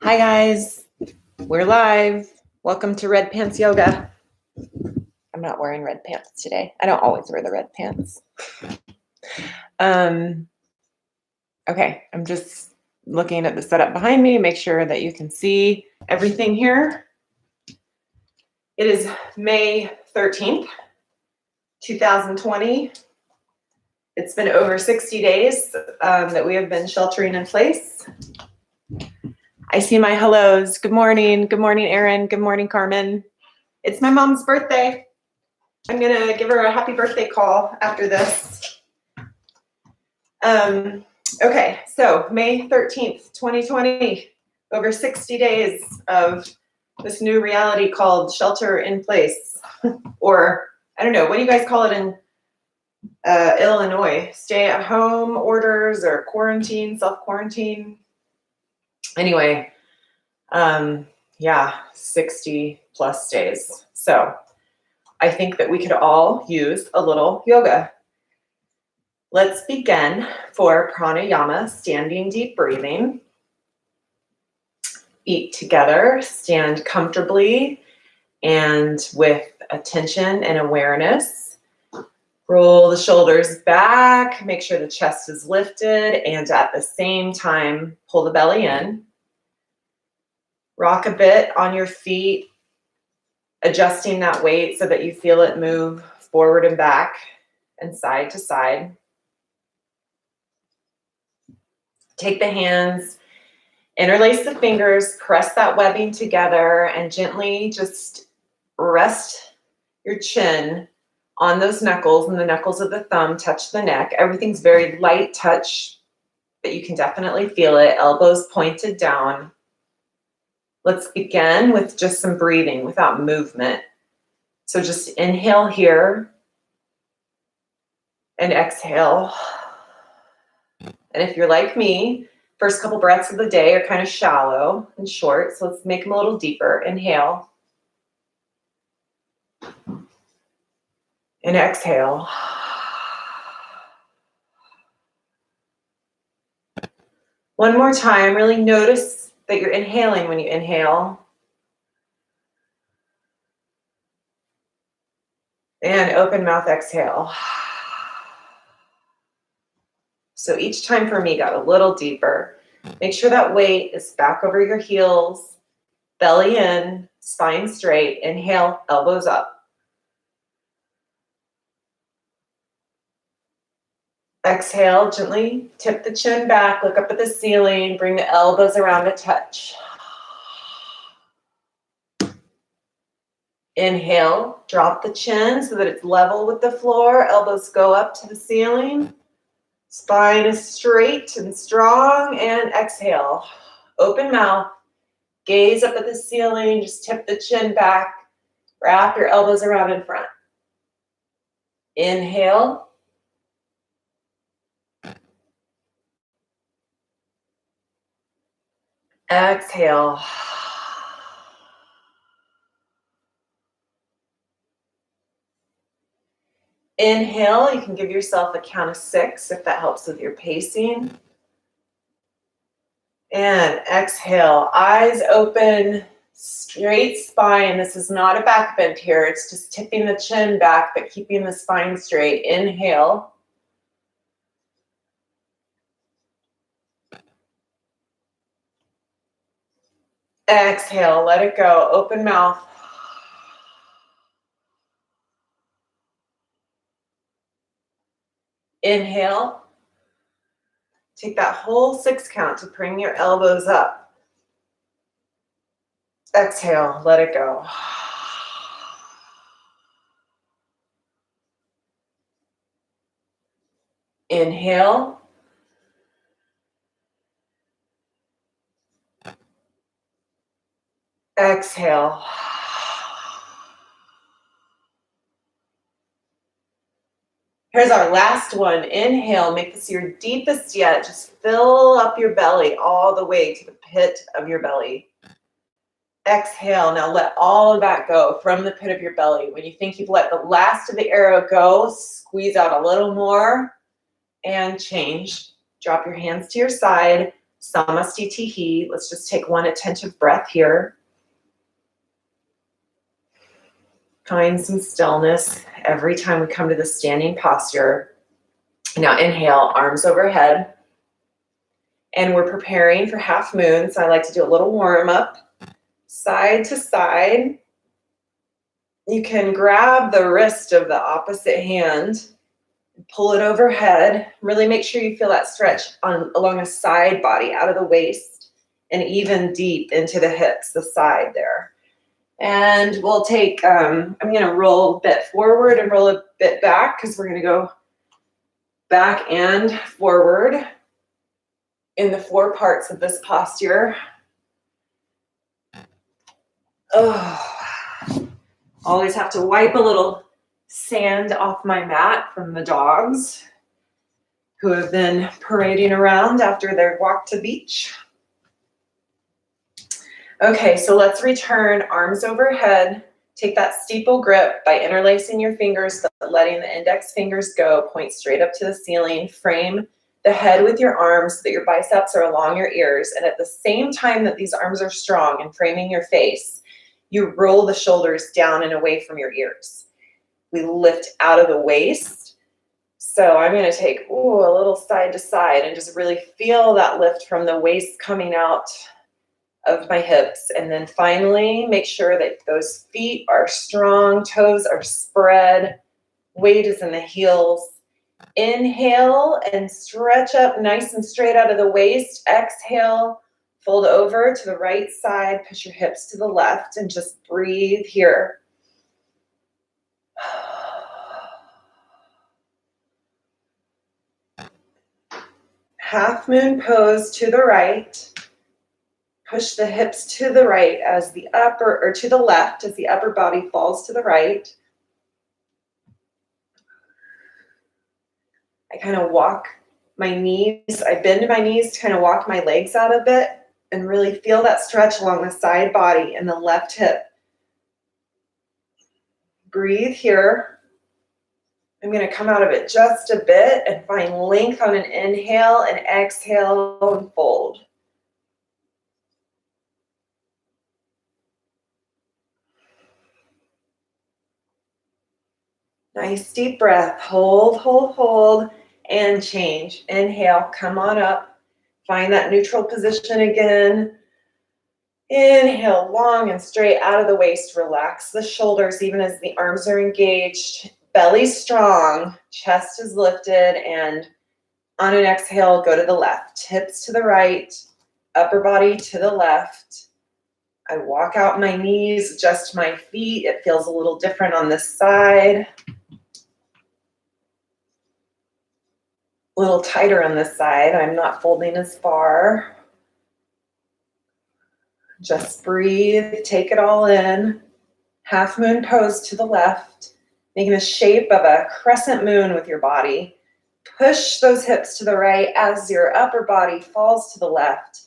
Hi guys, we're live. Welcome to Red Pants Yoga. I'm not wearing red pants today. I don't always wear the red pants. Okay, I'm just looking at the setup behind me, make sure that you can see everything here. It is May 13th, 2020. It's been over 60 days that we have been sheltering in place. I see my hellos. Good morning. Good morning, Erin. Good morning, Carmen. It's my mom's birthday. I'm going to give her a happy birthday call after this. Okay, so May 13th, 2020, over 60 days of this new reality called shelter in place. Or, I don't know, what do you guys call it in Illinois? Stay at home orders or quarantine, self-quarantine? Anyway, yeah, 60 plus days. So I think that we could all use a little yoga. Let's begin for pranayama, standing deep breathing. Feet together, stand comfortably and with attention and awareness. Roll the shoulders back, make sure the chest is lifted, and at the same time, pull the belly in. Rock a bit on your feet, adjusting that weight so that you feel it move forward and back and side to side. Take the hands, interlace the fingers, press that webbing together, and gently just rest your chin on those knuckles, and the knuckles of the thumb touch the neck. Everything's very light touch, but you can definitely feel it. Elbows pointed down. Let's begin with just some breathing without movement. So just inhale here and exhale. And if you're like me, first couple breaths of the day are kind of shallow and short, so let's make them a little deeper. Inhale and exhale. One more time, really notice that you're inhaling when you inhale. And open mouth exhale. So each time for me got a little deeper. Make sure that weight is back over your heels, belly in, spine straight. Inhale, elbows up. Exhale, gently tip the chin back, look up at the ceiling, bring the elbows around to touch. Inhale, drop the chin so that it's level with the floor, elbows go up to the ceiling. Spine is straight and strong, and exhale. Open mouth, gaze up at the ceiling, just tip the chin back, wrap your elbows around in front. Inhale. Exhale. Inhale, you can give yourself a count of 6 if that helps with your pacing. And exhale, eyes open, straight spine. This is not a back bend here. It's just tipping the chin back, but keeping the spine straight. Inhale. Exhale, let it go. Open mouth. Inhale. Take that whole 6 count to bring your elbows up. Exhale, let it go. Inhale. Exhale. Here's our last one. Inhale, make this your deepest yet. Just fill up your belly all the way to the pit of your belly. Exhale, now let all of that go from the pit of your belly. When you think you've let the last of the arrow go, squeeze out a little more. and change. Drop your hands to your side. Samastitihi. Let's just take one attentive breath here. Find some stillness every time we come to the standing posture. Now inhale, arms overhead. And we're preparing for half moon, so I like to do a little warm up. Side to side. You can grab the wrist of the opposite hand, pull it overhead. Really make sure you feel that stretch along the side body, out of the waist, and even deep into the hips, the side there. And we'll take, I'm gonna roll a bit forward and roll a bit back because we're gonna go back and forward in the 4 parts of this posture. Oh, always have to wipe a little sand off my mat from the dogs who have been parading around after their walk to beach. Okay, so let's return, arms overhead. Take that steeple grip by interlacing your fingers, but letting the index fingers go. Point straight up to the ceiling. Frame the head with your arms so that your biceps are along your ears. And at the same time that these arms are strong and framing your face, you roll the shoulders down and away from your ears. We lift out of the waist. So I'm going to take a little side to side and just really feel that lift from the waist coming out of my hips. And then finally, make sure that those feet are strong, toes are spread, weight is in the heels. Inhale and stretch up nice and straight out of the waist. Exhale, fold over to the right side, push your hips to the left, and just breathe here. Half moon pose to the right. Push the hips to the right as the upper, or to the left as the upper body falls to the right. I kind of walk my knees, I bend my knees to kind of walk my legs out a bit and really feel that stretch along the side body and the left hip. Breathe here. I'm going to come out of it just a bit and find length on an inhale and exhale and fold. Nice deep breath. Hold, hold, hold, and change. Inhale, come on up. Find that neutral position again. Inhale, long and straight out of the waist. Relax the shoulders even as the arms are engaged. Belly strong, chest is lifted, and on an exhale, go to the left. Hips to the right, upper body to the left. I walk out my knees, adjust my feet. It feels a little different on this side. A little tighter on this side. I'm not folding as far. Just breathe, take it all in. Half moon pose to the left, making the shape of a crescent moon with your body. Push those hips to the right as your upper body falls to the left.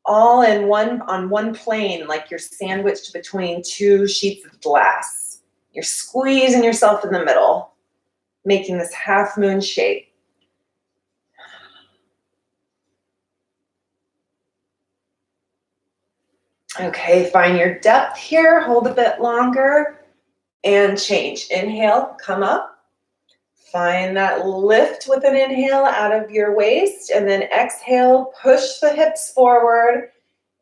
All in on one plane, like you're sandwiched between 2 sheets of glass. You're squeezing yourself in the middle, making this half moon shape. Okay, find your depth here, hold a bit longer, and change. Inhale, come up. Find that lift with an inhale out of your waist, and then exhale, push the hips forward.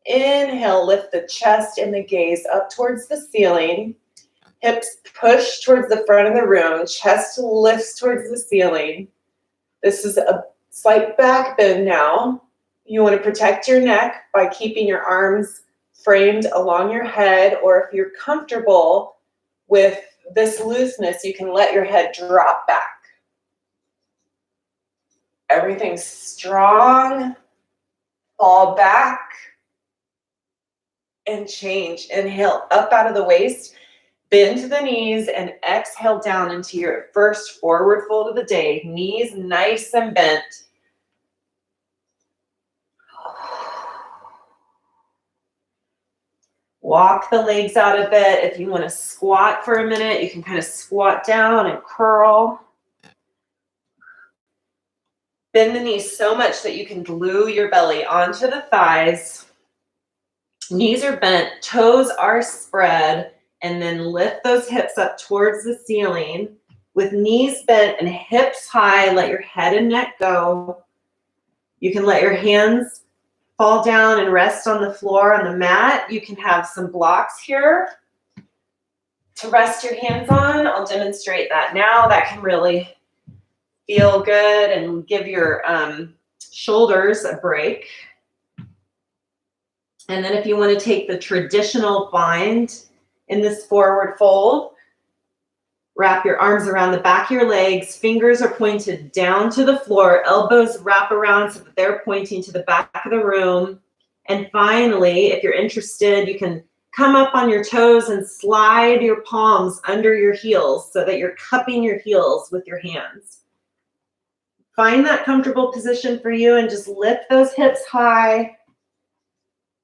Inhale, lift the chest and the gaze up towards the ceiling. Hips push towards the front of the room, chest lifts towards the ceiling. This is a slight back bend now. You want to protect your neck by keeping your arms framed along your head, or if you're comfortable with this looseness, you can let your head drop back. Everything's strong. Fall back and change. Inhale up out of the waist, bend to the knees, and exhale down into your first forward fold of the day. Knees nice and bent. Walk the legs out a bit. If you want to squat for a minute, you can kind of squat down and curl. Bend the knees so much that you can glue your belly onto the thighs. Knees are bent, toes are spread, and then lift those hips up towards the ceiling. With knees bent and hips high, let your head and neck go. You can let your hands fall down and rest on the floor on the mat. You can have some blocks here to rest your hands on. I'll demonstrate that now. That can really feel good and give your shoulders a break. And then if you want to take the traditional bind in this forward fold, wrap your arms around the back of your legs, fingers are pointed down to the floor, elbows wrap around so that they're pointing to the back of the room. And finally, if you're interested, you can come up on your toes and slide your palms under your heels so that you're cupping your heels with your hands. Find that comfortable position for you and just lift those hips high.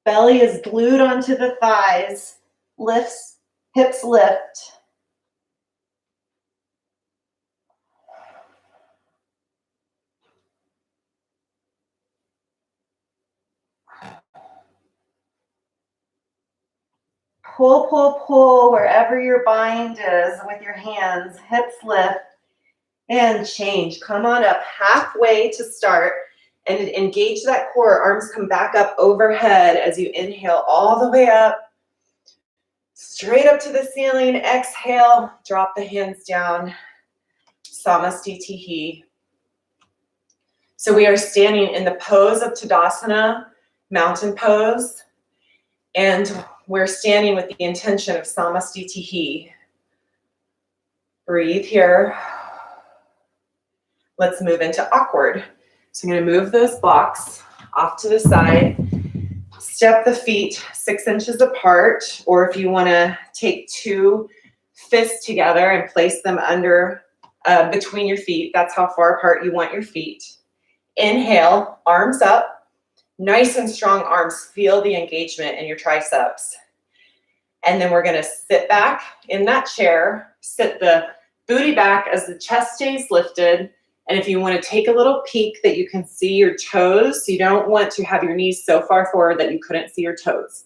Belly is glued onto the thighs. Lifts, hips lift. Pull, pull, pull wherever your bind is with your hands. Hips lift and change. Come on up halfway to start and engage that core. Arms come back up overhead as you inhale all the way up. Straight up to the ceiling. Exhale. Drop the hands down. Samastitihi. So we are standing in the pose of Tadasana, mountain pose. And we're standing with the intention of Samastitihi. Breathe here. Let's move into awkward. So I'm going to move those blocks off to the side. Step the feet 6 inches apart, or if you want to take 2 fists together and place them under between your feet, that's how far apart you want your feet. Inhale, arms up, nice and strong arms. Feel the engagement in your triceps. And then we're going to sit back in that chair, sit the booty back as the chest stays lifted. And if you want to take a little peek that you can see your toes, you don't want to have your knees so far forward that you couldn't see your toes.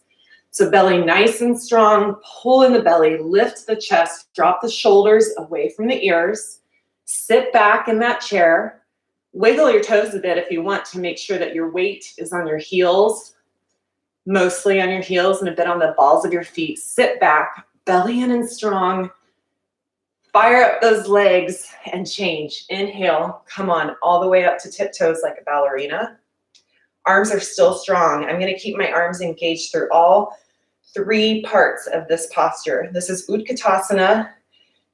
So belly nice and strong, pull in the belly, lift the chest, drop the shoulders away from the ears, sit back in that chair, wiggle your toes a bit if you want to make sure that your weight is on your heels, mostly on your heels and a bit on the balls of your feet. Sit back, belly in and strong. Fire up those legs and change. Inhale, come on, all the way up to tiptoes like a ballerina. Arms are still strong. I'm going to keep my arms engaged through all 3 parts of this posture. This is Utkatasana,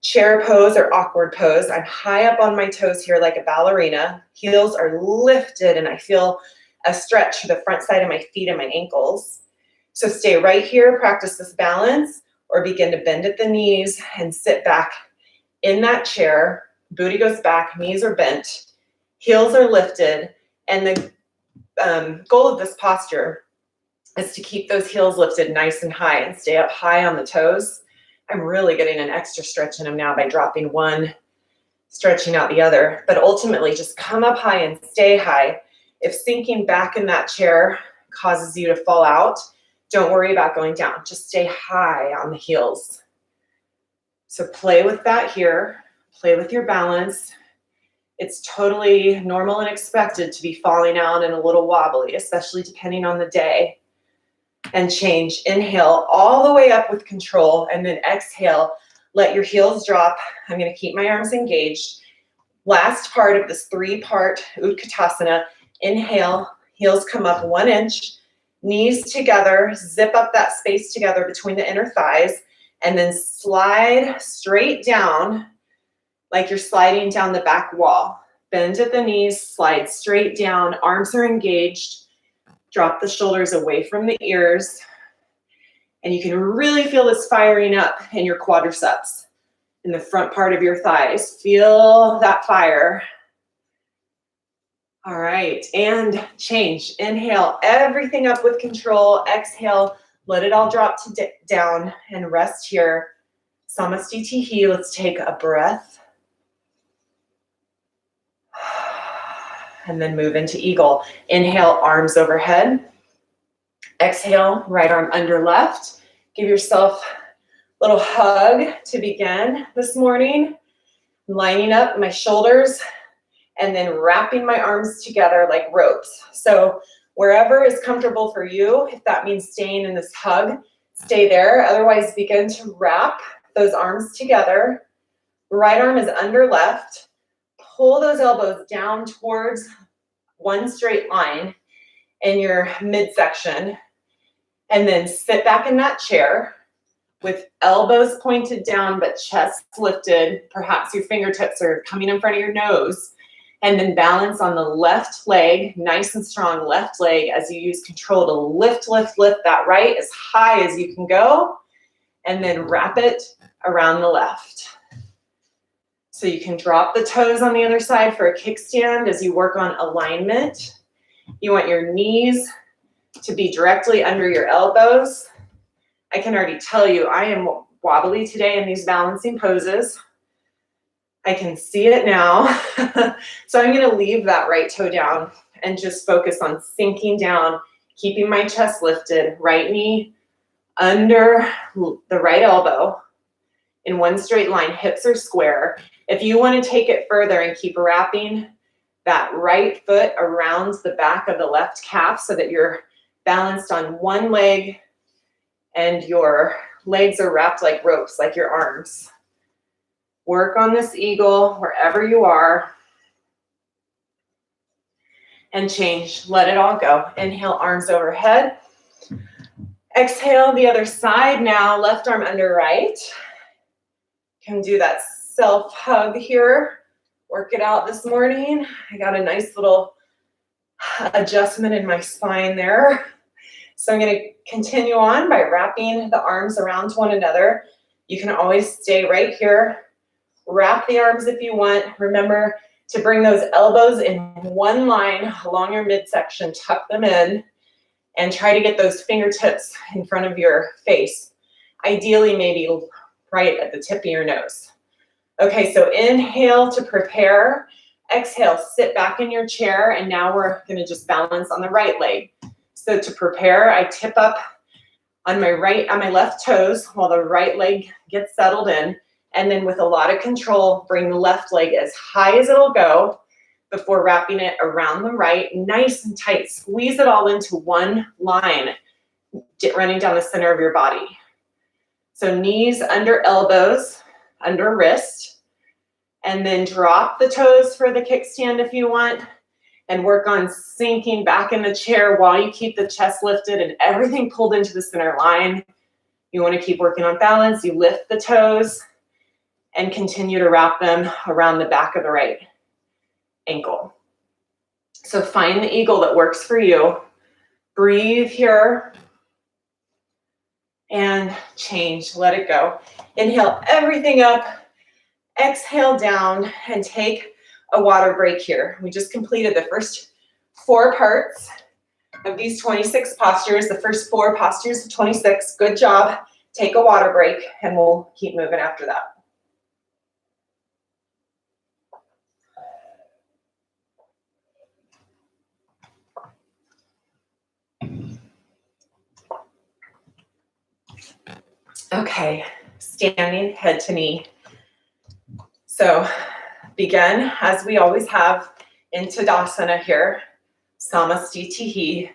chair pose or awkward pose. I'm high up on my toes here like a ballerina. Heels are lifted and I feel a stretch to the front side of my feet and my ankles. So stay right here, practice this balance, or begin to bend at the knees and sit back in that chair. Booty goes back, knees are bent, heels are lifted, and the goal of this posture is to keep those heels lifted nice and high and stay up high on the toes. I'm really getting an extra stretch in them now by dropping one, stretching out the other, but ultimately just come up high and stay high. If sinking back in that chair causes you to fall out, don't worry about going down. Just stay high on the heels. So play with that here. Play with your balance. It's totally normal and expected to be falling out and a little wobbly, especially depending on the day. And change. Inhale all the way up with control, and then exhale. Let your heels drop. I'm going to keep my arms engaged. Last part of this 3-part Utkatasana. Inhale, heels come up 1 inch, knees together, zip up that space together between the inner thighs, and then slide straight down like you're sliding down the back wall. Bend at the knees, slide straight down, arms are engaged. Drop the shoulders away from the ears. And you can really feel this firing up in your quadriceps, in the front part of your thighs. Feel that fire. All right, and change. Inhale, everything up with control. Exhale, let it all drop down and rest here. Samastitihi, let's take a breath. and then move into eagle. Inhale, arms overhead. Exhale, right arm under left. Give yourself a little hug to begin this morning. Lining up my shoulders and then wrapping my arms together like ropes. So wherever is comfortable for you, if that means staying in this hug, stay there. Otherwise, begin to wrap those arms together. Right arm is under left. Pull those elbows down towards one straight line in your midsection. And then sit back in that chair with elbows pointed down but chest lifted. Perhaps your fingertips are coming in front of your nose. And then balance on the left leg, nice and strong left leg as you use control to lift, lift, lift that right as high as you can go. And then wrap it around the left. So you can drop the toes on the other side for a kickstand as you work on alignment. You want your knees to be directly under your elbows. I can already tell you I am wobbly today in these balancing poses. I can see it now. So I'm going to leave that right toe down and just focus on sinking down, keeping my chest lifted, right knee under the right elbow in one straight line, hips are square. If you want to take it further and keep wrapping that right foot around the back of the left calf so that you're balanced on one leg and your legs are wrapped like ropes, like your arms. Work on this eagle wherever you are and change. Let it all go. Inhale, arms overhead. Exhale, the other side now, left arm under right. Can do that self-hug here. Work it out this morning. I got a nice little adjustment in my spine there. So I'm going to continue on by wrapping the arms around one another. You can always stay right here. Wrap the arms if you want. Remember to bring those elbows in one line along your midsection. Tuck them in and try to get those fingertips in front of your face. Ideally, maybe right at the tip of your nose. Okay, so inhale to prepare. Exhale, sit back in your chair, and now we're going to just balance on the right leg. So to prepare, I tip up on my left toes while the right leg gets settled in, and then with a lot of control, bring the left leg as high as it'll go before wrapping it around the right, nice and tight. Squeeze it all into one line, running down the center of your body. So knees under elbows, under wrist, and then drop the toes for the kickstand if you want, and work on sinking back in the chair while you keep the chest lifted and everything pulled into the center line. You want to keep working on balance. You lift the toes and continue to wrap them around the back of the right ankle. So find the eagle that works for you. Breathe here. And change, let it go. Inhale everything up, exhale down, and take a water break here. We just completed the first 4 parts of these 26 postures, the first 4 postures of 26. Good job. Take a water break, and we'll keep moving after that. Okay, standing head to knee. So begin, as we always have, in Tadasana here, Samastitihi.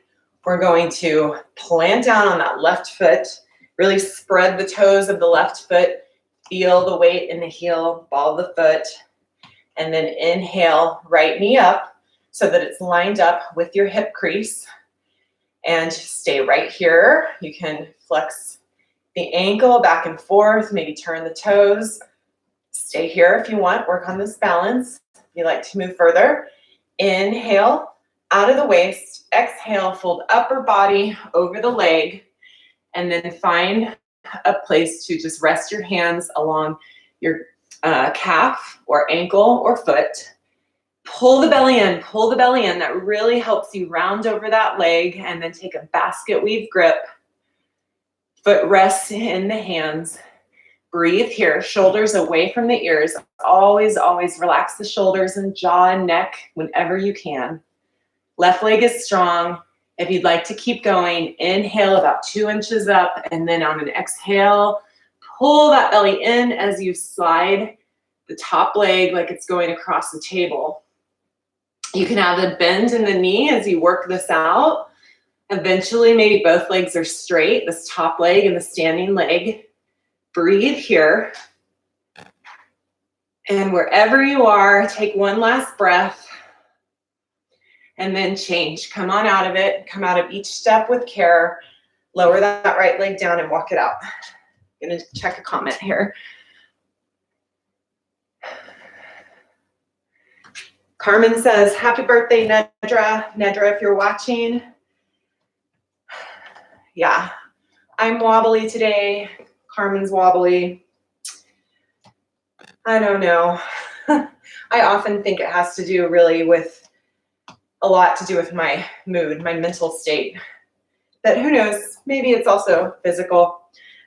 We're going to plant down on that left foot, really spread the toes of the left foot, feel the weight in the heel, ball of the foot, and then inhale, right knee up so that it's lined up with your hip crease. And stay right here. You can flex the ankle back and forth, maybe turn the toes. Stay here if you want, work on this balance. If you like to move further, inhale, out of the waist, exhale, fold upper body over the leg, and then find a place to just rest your hands along your calf or ankle or foot. Pull the belly in, pull the belly in. That really helps you round over that leg, and then take a basket weave grip. Foot rests in the hands. Breathe here, shoulders away from the ears. Always, always relax the shoulders and jaw and neck whenever you can. Left leg is strong. If you'd like to keep going, inhale about 2 inches up, and then on an exhale, pull that belly in as you slide the top leg like it's going across the table. You can have a bend in the knee as you work this out. Eventually, maybe both legs are straight, this top leg and the standing leg. Breathe here. And wherever you are, take one last breath. And then change. Come on out of it. Come out of each step with care. Lower that right leg down and walk it out. I'm going to check a comment here. Carmen says, happy birthday, Nedra. Nedra, if you're watching. Yeah, I'm wobbly today. Carmen's wobbly. I don't know. I often think it has to do really with a lot to do with my mood, my mental state. But who knows? Maybe it's also physical.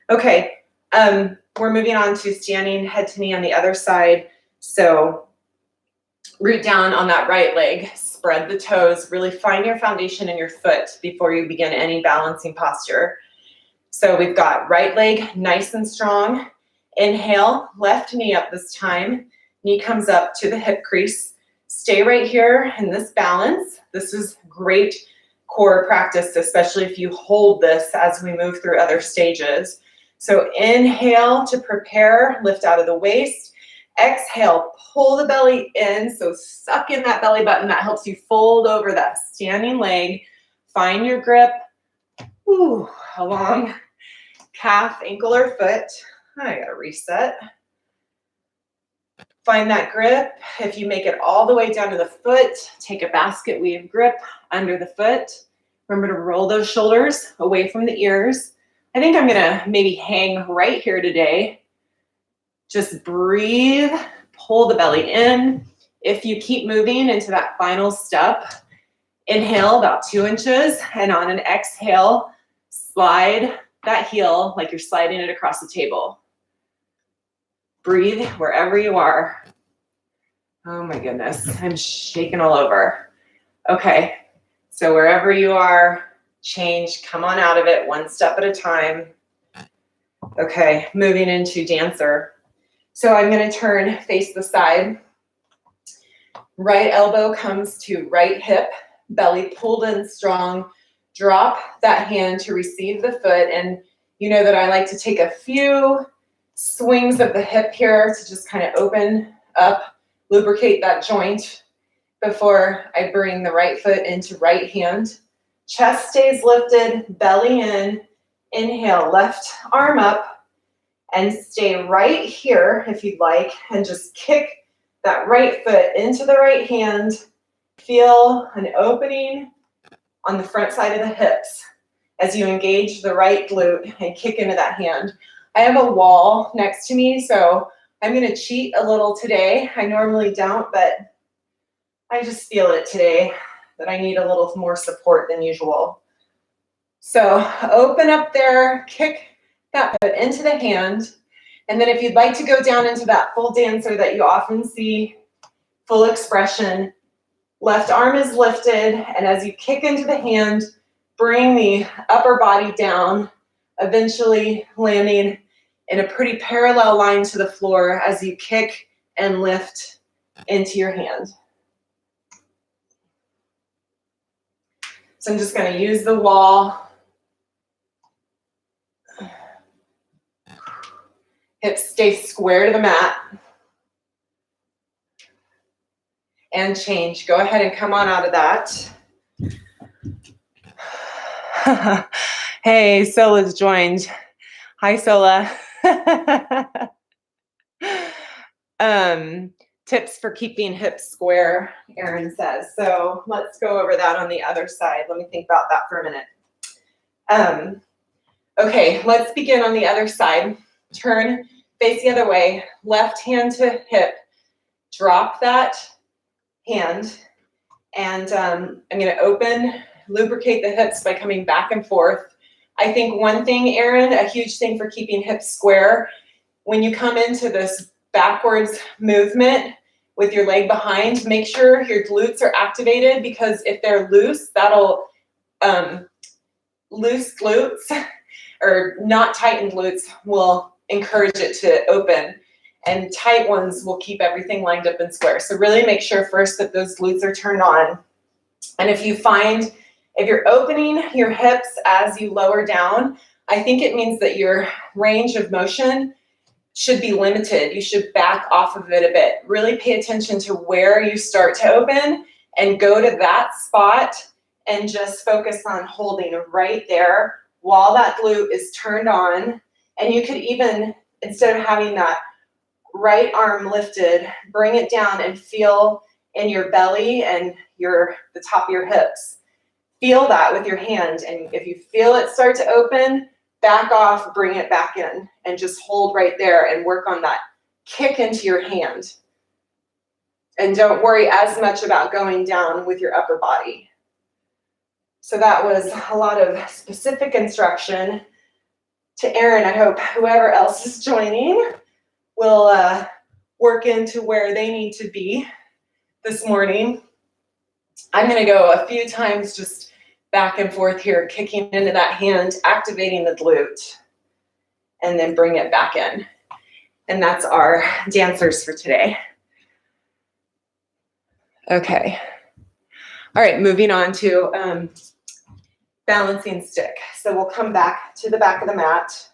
Okay, we're moving on to standing head to knee on the other side. So root down on that right leg, spread the toes, really find your foundation in your foot before you begin any balancing posture. So we've got right leg nice and strong. Inhale, left knee up this time. Knee comes up to the hip crease. Stay right here in this balance. This is great core practice, especially if you hold this as we move through other stages. So inhale to prepare, lift out of the waist. Exhale, pull the belly in. So suck in that belly button. That helps you fold over that standing leg. Find your grip. Ooh, along calf, ankle, or foot. I gotta reset. Find that grip. If you make it all the way down to the foot, take a basket weave grip under the foot. Remember to roll those shoulders away from the ears. I think I'm gonna maybe hang right here today. Just breathe, pull the belly in. If you keep moving into that final step, inhale about 2 inches, and on an exhale, slide that heel like you're sliding it across the table. Breathe wherever you are. Oh my goodness, I'm shaking all over. Okay, so wherever you are, change, come on out of it one step at a time. Okay, moving into dancer. So I'm gonna turn, face the side. Right elbow comes to right hip, belly pulled in strong. Drop that hand to receive the foot. And you know that I like to take a few swings of the hip here to just kind of open up, lubricate that joint before I bring the right foot into right hand. Chest stays lifted, belly in. Inhale, left arm up, and stay right here if you'd like, and just kick that right foot into the right hand. Feel an opening on the front side of the hips as you engage the right glute and kick into that hand. I have a wall next to me, so I'm gonna cheat a little today. I normally don't, but I just feel it today that I need a little more support than usual. So open up there, kick that foot into the hand, and then if you'd like to go down into that full dancer that you often see, full expression, left arm is lifted, and as you kick into the hand, bring the upper body down, eventually landing in a pretty parallel line to the floor as you kick and lift into your hand. So I'm just going to use the wall. Hips stay square to the mat. And change. Go ahead and come on out of that. Hey, Sola's joined. Hi, Sola. Tips for keeping hips square, Erin says. So let's go over that on the other side. Let me think about that for a minute. Okay, let's begin on the other side. Turn, face the other way. Left hand to hip. Drop that hand. And I'm going to open, lubricate the hips by coming back and forth. I think one thing, Erin, a huge thing for keeping hips square, when you come into this backwards movement, with your leg behind. Make sure your glutes are activated, because if they're loose, that'll loose glutes or not tightened glutes will encourage it to open, and tight ones will keep everything lined up and square. So really make sure first that those glutes are turned on. And if you're opening your hips as you lower down, I think it means that your range of motion should be limited. You should back off of it a bit. Really pay attention to where you start to open and go to that spot and just focus on holding right there while that glute is turned on. And you could even, instead of having that right arm lifted, bring it down and feel in your belly and the top of your hips. Feel that with your hand. And if you feel it start to open, back off, bring it back in, and just hold right there and work on that kick into your hand. And don't worry as much about going down with your upper body. So that was a lot of specific instruction to Erin. I hope whoever else is joining will work into where they need to be this morning. I'm going to go a few times just back and forth here, kicking into that hand, activating the glute, and then bring it back in. And that's our dancers for today. Okay. All right, moving on to balancing stick. So we'll come back to the back of the mat.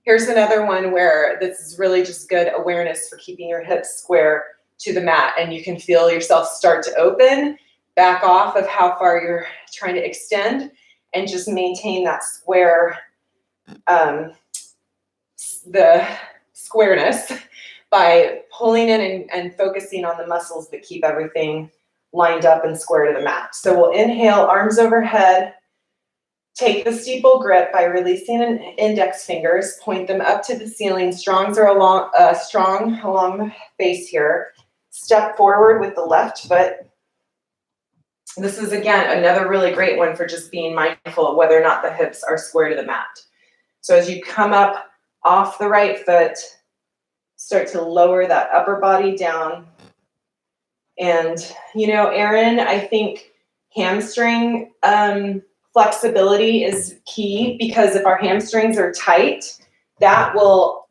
Here's another one where this is really just good awareness for keeping your hips square to the mat, and you can feel yourself start to open, back off of how far you're trying to extend, and just maintain that square, the squareness by pulling in and focusing on the muscles that keep everything lined up and square to the mat. So we'll inhale, arms overhead. Take the steeple grip by releasing an index fingers, point them up to the ceiling, strong along the face here. Step forward with the left foot. This is, again, another really great one for just being mindful of whether or not the hips are square to the mat. So as you come up off the right foot, start to lower that upper body down. And, Erin, I think hamstring flexibility is key, because if our hamstrings are tight, that will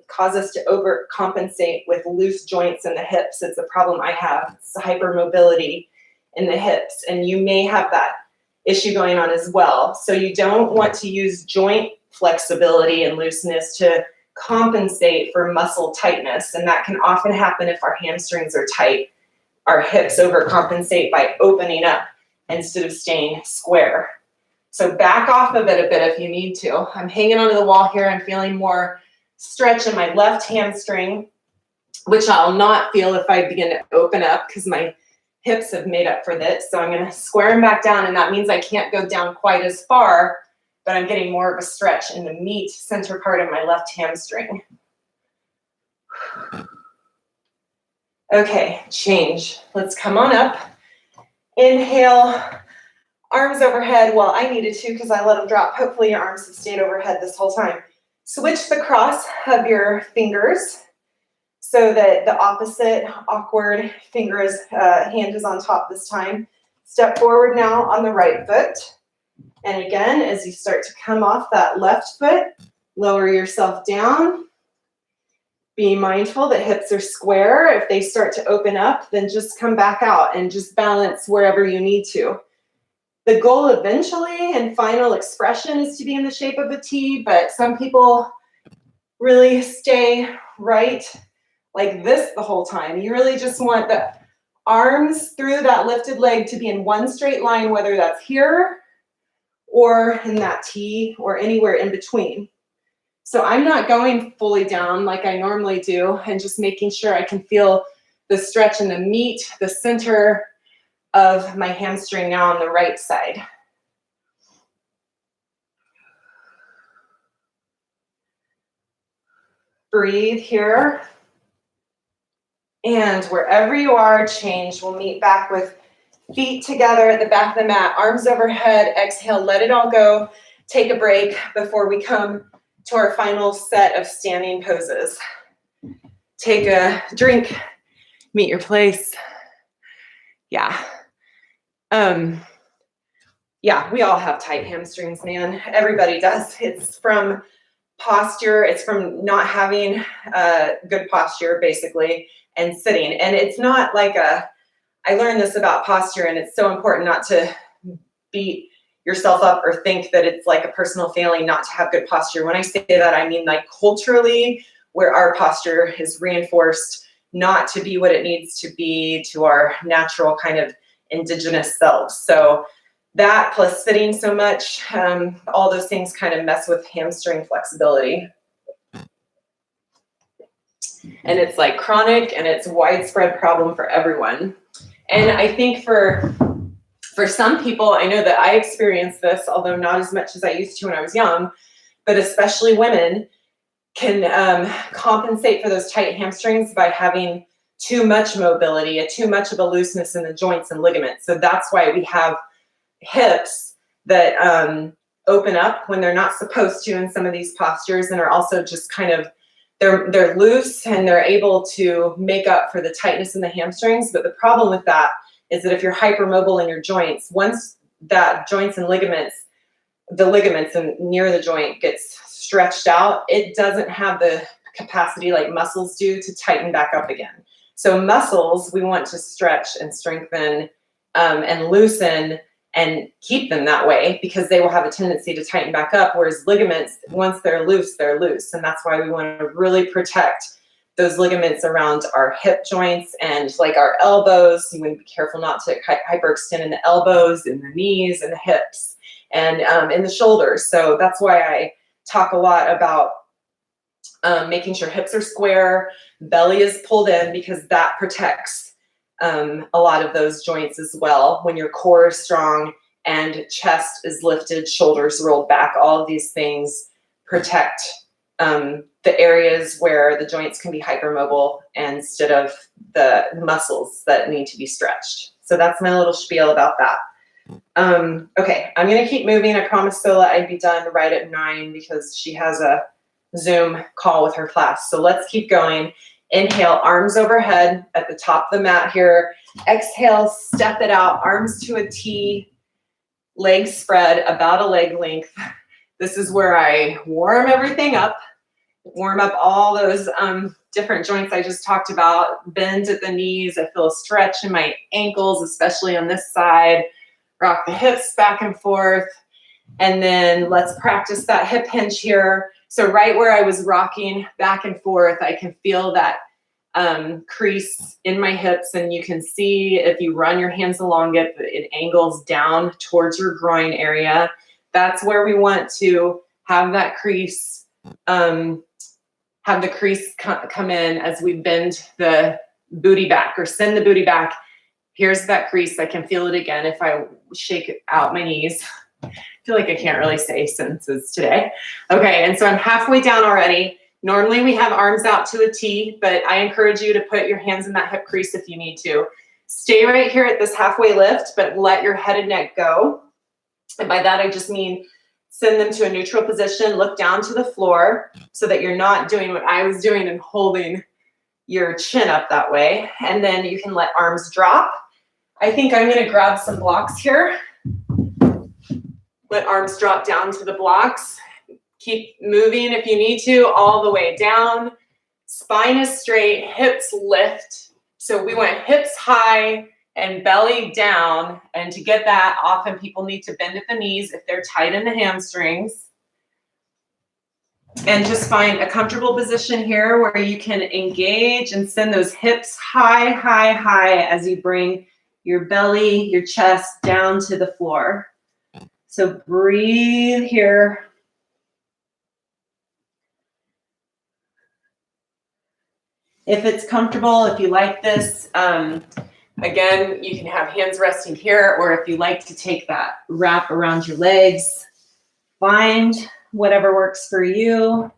cause us to overcompensate with loose joints in the hips. It's a problem I have. It's hypermobility in the hips, and you may have that issue going on as well. So you don't want to use joint flexibility and looseness to compensate for muscle tightness, and that can often happen if our hamstrings are tight. Our hips overcompensate by opening up instead of staying square. So back off of it a bit if you need to. I'm hanging onto the wall here. I'm feeling more stretch in my left hamstring, which I'll not feel if I begin to open up because my hips have made up for this. So I'm going to square them back down, and that means I can't go down quite as far, but I'm getting more of a stretch in the meat center part of my left hamstring. Okay, change. Let's come on up. Inhale, arms overhead. Well, I needed to because I let them drop. Hopefully your arms have stayed overhead this whole time. Switch the cross of your fingers so that the opposite awkward hand is on top this time. Step forward now on the right foot. And again, as you start to come off that left foot, lower yourself down. Be mindful that hips are square. If they start to open up, then just come back out and just balance wherever you need to. The goal eventually and final expression is to be in the shape of a T, but some people really stay right like this the whole time. You really just want the arms through that lifted leg to be in one straight line, whether that's here or in that T or anywhere in between. So I'm not going fully down like I normally do, and just making sure I can feel the stretch in the meat, the center of my hamstring now on the right side. Breathe here. And wherever you are, change. We'll meet back with feet together at the back of the mat, arms overhead. Exhale, let it all go. Take a break before we come to our final set of standing poses. Take a drink, meet your place. Yeah. Yeah, we all have tight hamstrings, man. Everybody does. It's from posture. It's from not having good posture, basically, and sitting. And it's not like I learned this about posture, and it's so important not to beat yourself up or think that it's like a personal failing not to have good posture. When I say that, I mean like culturally, where our posture is reinforced not to be what it needs to be to our natural kind of indigenous selves. So that plus sitting so much, all those things kind of mess with hamstring flexibility. And it's like chronic, and it's a widespread problem for everyone. And I think for some people, I know that I experienced this, although not as much as I used to when I was young, but especially women can compensate for those tight hamstrings by having too much mobility, too much of a looseness in the joints and ligaments. So that's why we have hips that open up when they're not supposed to in some of these postures, and are also just kind of, they're loose and they're able to make up for the tightness in the hamstrings. But the problem with that is that if you're hypermobile in your joints, once that joints and ligaments, the ligaments and near the joint gets stretched out, it doesn't have the capacity like muscles do to tighten back up again. So muscles, we want to stretch and strengthen and loosen and keep them that way, because they will have a tendency to tighten back up. Whereas ligaments, once they're loose, they're loose. And that's why we want to really protect those ligaments around our hip joints and like our elbows. You want to be careful not to hyperextend in the elbows, in the knees, and the hips, and in the shoulders. So that's why I talk a lot about making sure hips are square, belly is pulled in, because that protects a lot of those joints as well. When your core is strong and chest is lifted, shoulders rolled back, all of these things protect the areas where the joints can be hypermobile instead of the muscles that need to be stretched. So that's my little spiel about that. Okay, I'm gonna keep moving. I promised Sola I'd be done right at 9 because she has a Zoom call with her class. So let's keep going. Inhale, arms overhead at the top of the mat here. Exhale, step it out, arms to a T, legs spread about a leg length. This is where I warm everything up, warm up all those different joints I just talked about. Bend at the knees. I feel a stretch in my ankles, especially on this side. Rock the hips back and forth. And then let's practice that hip hinge here. So right where I was rocking back and forth, I can feel that crease in my hips, and you can see if you run your hands along it, it angles down towards your groin area. That's where we want to have that crease, have the crease come in as we bend the booty back or send the booty back. Here's that crease. I can feel it again if I shake out my knees. I feel like I can't really say sentences today. Okay, and so I'm halfway down already. Normally we have arms out to a T, but I encourage you to put your hands in that hip crease if you need to. Stay right here at this halfway lift, but let your head and neck go. And by that, I just mean send them to a neutral position, look down to the floor so that you're not doing what I was doing and holding your chin up that way. And then you can let arms drop. I think I'm gonna grab some blocks here. Let arms drop down to the blocks. Keep moving if you need to, all the way down. Spine is straight, hips lift. So we want hips high and belly down. And to get that, often people need to bend at the knees if they're tight in the hamstrings. And just find a comfortable position here where you can engage and send those hips high, high, high as you bring your belly, your chest down to the floor. So breathe here. If it's comfortable, if you like this, again, you can have hands resting here, or if you like to take that wrap around your legs, find whatever works for you.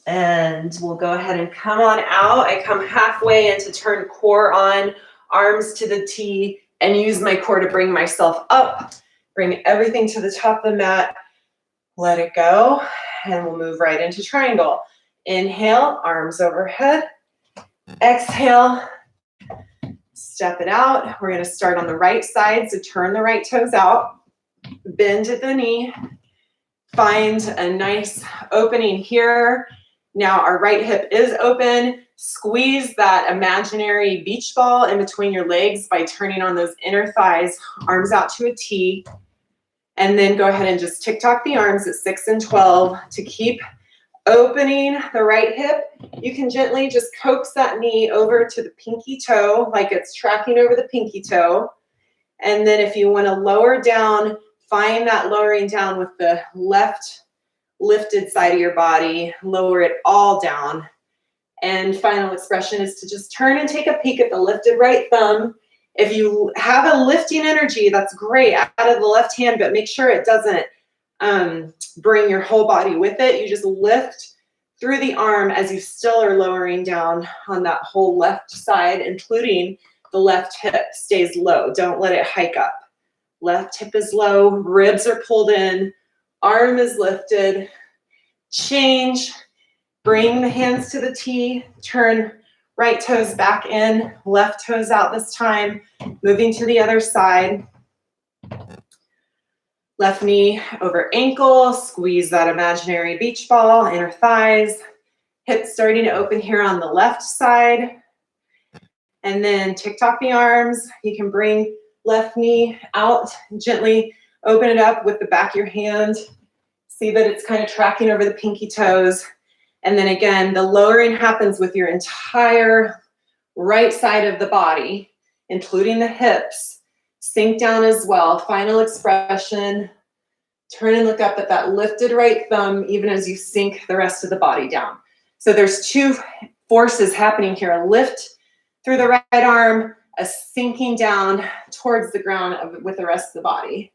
And we'll go ahead and come on out. I come halfway into turn core on, arms to the T, and use my core to bring myself up, bring everything to the top of the mat, let it go, and we'll move right into triangle. Inhale, arms overhead. Exhale, step it out. We're going to start on the right side, so turn the right toes out. Bend at the knee. Find a nice opening here. Now our right hip is open. Squeeze that imaginary beach ball in between your legs by turning on those inner thighs, arms out to a T. And then go ahead and just tick-tock the arms at 6 and 12 to keep opening the right hip. You can gently just coax that knee over to the pinky toe, like it's tracking over the pinky toe. And then if you want to lower down, find that lowering down with the left lifted side of your body. Lower it all down. And final expression is to just turn and take a peek at the lifted right thumb. If you have a lifting energy, that's great out of the left hand, but make sure it doesn't bring your whole body with it. You just lift through the arm as you still are lowering down on that whole left side, including the left hip stays low. Don't let it hike up. Left hip is low, ribs are pulled in, arm is lifted. Change, bring the hands to the T, turn right toes back in, left toes out this time, moving to the other side. Left knee over ankle, squeeze that imaginary beach ball, inner thighs, hips starting to open here on the left side. And then tick-tock the arms. You can bring left knee out, gently open it up with the back of your hand. See that it's kind of tracking over the pinky toes. And then again, the lowering happens with your entire right side of the body, including the hips. Sink down as well. Final expression. Turn and look up at that lifted right thumb, even as you sink the rest of the body down. So there's two forces happening here. A lift through the right arm, a sinking down towards the ground with the rest of the body.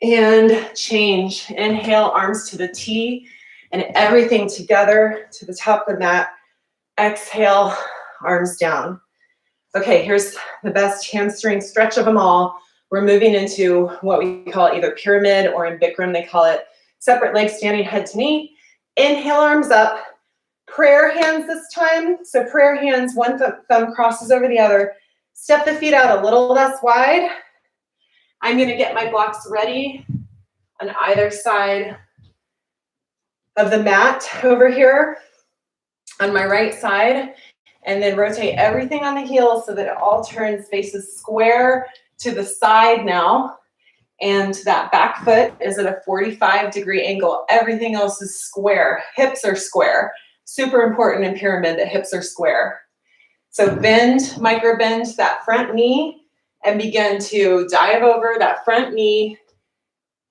And change. Inhale, arms to the T, and everything together to the top of the mat. Exhale, arms down. Okay, here's the best hamstring stretch of them all. We're moving into what we call either pyramid, or in Bikram they call it separate legs standing head to knee. Inhale, arms up. Prayer hands this time. So prayer hands, one thumb crosses over the other. Step the feet out a little less wide. I'm going to get my blocks ready on either side of the mat over here on my right side, and then rotate everything on the heels so that it all turns, faces square to the side now, and that back foot is at a 45-degree angle. Everything else is square. Hips are square. Super important in pyramid that hips are square. So bend, micro bend that front knee and begin to dive over that front knee.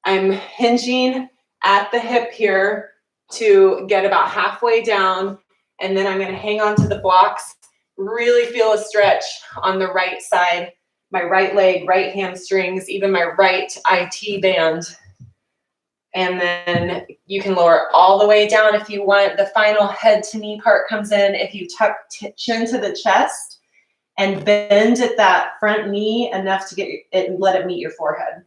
I'm hinging at the hip here to get about halfway down, and then I'm going to hang on to the blocks. Really feel a stretch on the right side, my right leg, right hamstrings, even my right IT band. And then you can lower all the way down if you want. The final head to knee part comes in if you tuck chin to the chest and bend at that front knee enough to get it and let it meet your forehead.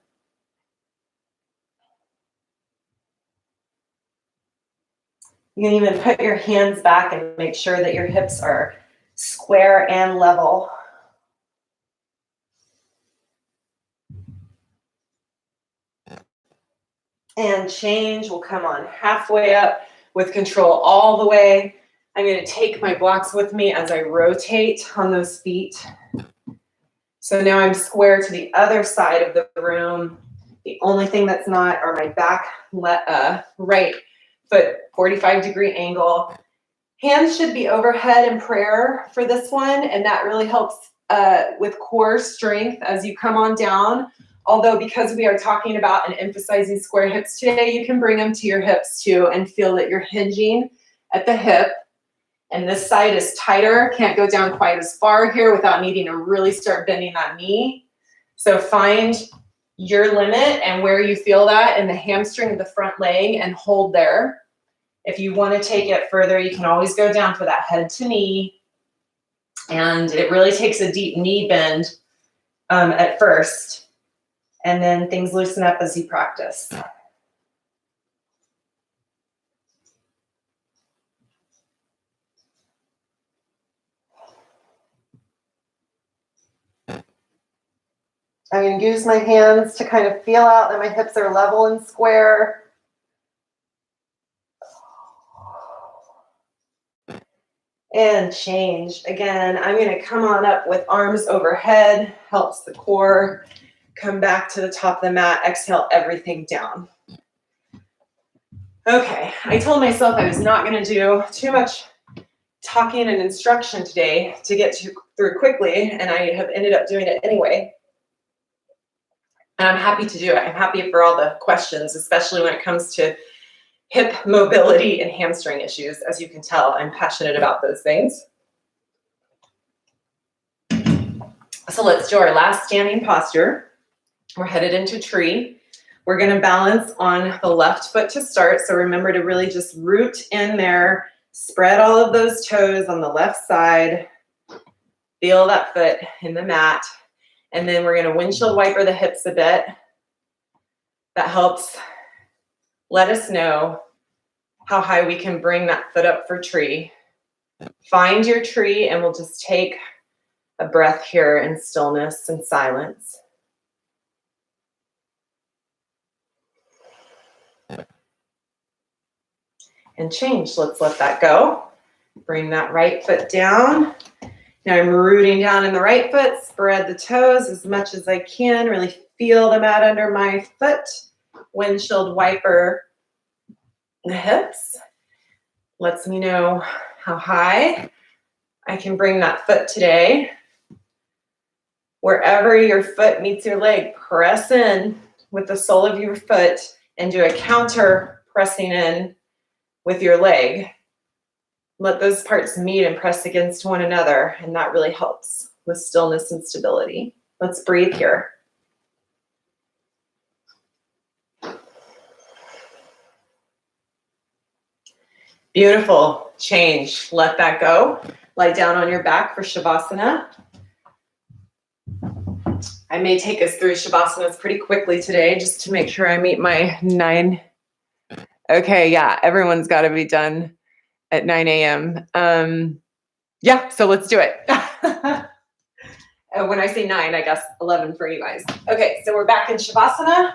You can even put your hands back and make sure that your hips are square and level. And change. We'll come on halfway up with control all the way. I'm going to take my blocks with me as I rotate on those feet. So now I'm square to the other side of the room. The only thing that's not are my back right foot 45-degree angle. Hands should be overhead in prayer for this one, and that really helps with core strength as you come on down. Although because we are talking about and emphasizing square hips today, you can bring them to your hips too and feel that you're hinging at the hip. And this side is tighter, can't go down quite as far here without needing to really start bending that knee. So find your limit and where you feel that in the hamstring of the front leg and hold there. If you want to take it further, you can always go down for that head to knee. And it really takes a deep knee bend at first. And then things loosen up as you practice. I'm going to use my hands to kind of feel out that my hips are level and square. And change. Again, I'm going to come on up with arms overhead, helps the core. Come back to the top of the mat, exhale everything down. Okay, I told myself I was not going to do too much talking and instruction today to get through quickly, and I have ended up doing it anyway. And I'm happy to do it. I'm happy for all the questions, especially when it comes to hip mobility and hamstring issues. As you can tell, I'm passionate about those things. So let's do our last standing posture. We're headed into tree. We're going to balance on the left foot to start. So remember to really just root in there, spread all of those toes on the left side, feel that foot in the mat. And then we're going to windshield wiper the hips a bit. That helps let us know how high we can bring that foot up for tree. Find your tree, and we'll just take a breath here in stillness and silence. And change. Let's let that go. Bring that right foot down. Now I'm rooting down in the right foot, spread the toes as much as I can, really feel the mat under my foot. Windshield wiper the hips. Lets me know how high I can bring that foot today. Wherever your foot meets your leg, press in with the sole of your foot and do a counter pressing in with your leg. Let those parts meet and press against one another, and that really helps with stillness and stability. Let's breathe here. Beautiful. Change. Let that go. Lie down on your back for Shavasana. I may take us through Shavasanas pretty quickly today just to make sure I meet my 9. Okay, yeah, everyone's got to be done at 9 a.m. Yeah, so let's do it. When I say 9, I guess 11 for you guys. Okay, so we're back in Shavasana.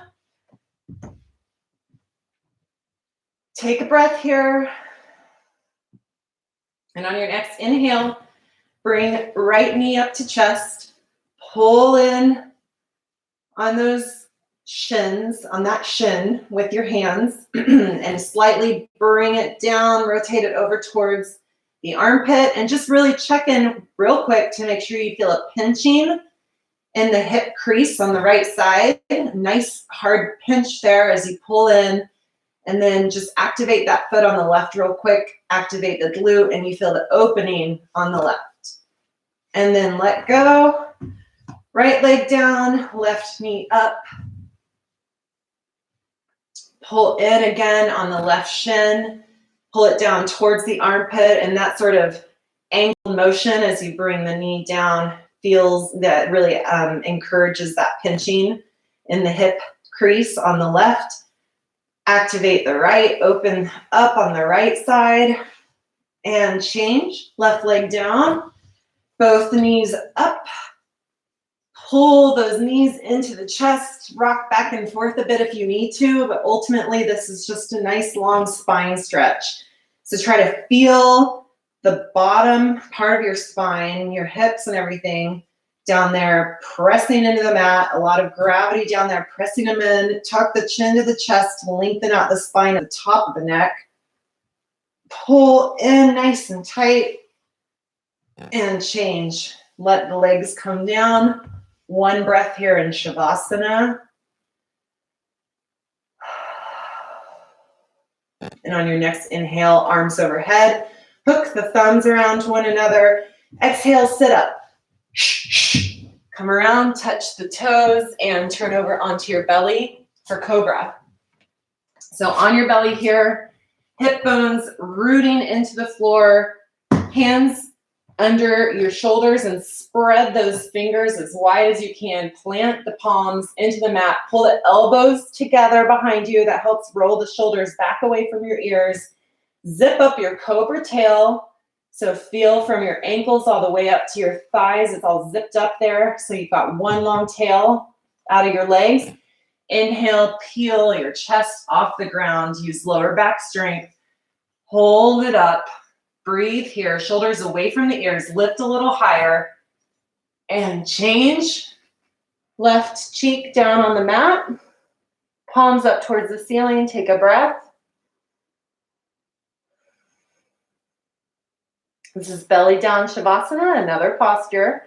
Take a breath here. And on your next inhale, bring right knee up to chest. Pull in on those shins, on that shin with your hands, and slightly bring it down, rotate it over towards the armpit, and just really check in real quick to make sure you feel a pinching in the hip crease on the right side. Nice hard pinch there as you pull in, and then just activate that foot on the left real quick, activate the glute, and you feel the opening on the left. And then let go, right leg down, left knee up. Pull in again on the left shin, pull it down towards the armpit, and that sort of angled motion as you bring the knee down feels that really encourages that pinching in the hip crease on the left. Activate the right, open up on the right side, and change. Left leg down, both knees up. Pull those knees into the chest, rock back and forth a bit if you need to, but ultimately this is just a nice long spine stretch. So try to feel the bottom part of your spine, your hips and everything down there, pressing into the mat, a lot of gravity down there, pressing them in, tuck the chin to the chest, lengthen out the spine at the top of the neck. Pull in nice and tight and change. Let the legs come down. One breath here in Shavasana. And on your next inhale, arms overhead. Hook the thumbs around one another. Exhale, sit up. Come around, touch the toes, and turn over onto your belly for Cobra. So on your belly here, hip bones rooting into the floor, hands under your shoulders, and spread those fingers as wide as you can. Plant the palms into the mat. Pull the elbows together behind you. That helps roll the shoulders back away from your ears. Zip up your cobra tail. So feel from your ankles all the way up to your thighs. It's all zipped up there. So you've got one long tail. out of your legs. Inhale, peel your chest off the ground. Use lower back strength. Hold it up. Breathe here. Shoulders away from the ears. Lift a little higher. And change. Left cheek down on the mat. Palms up towards the ceiling. Take a breath. This is belly down Shavasana, another posture.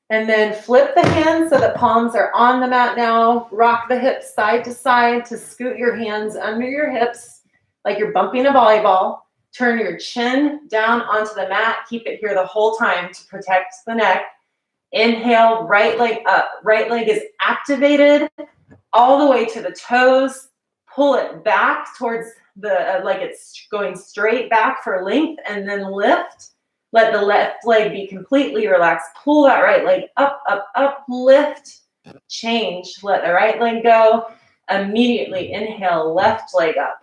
And then flip the hands so the palms are on the mat now. Rock the hips side to side to scoot your hands under your hips like you're bumping a volleyball. Turn your chin down onto the mat. Keep it here the whole time to protect the neck. Inhale, right leg up. Right leg is activated all the way to the toes. Pull it back towards the, like it's going straight back for length, and then lift. Let the left leg be completely relaxed. Pull that right leg up, up, up, lift, change. Let the right leg go. Immediately inhale, left leg up.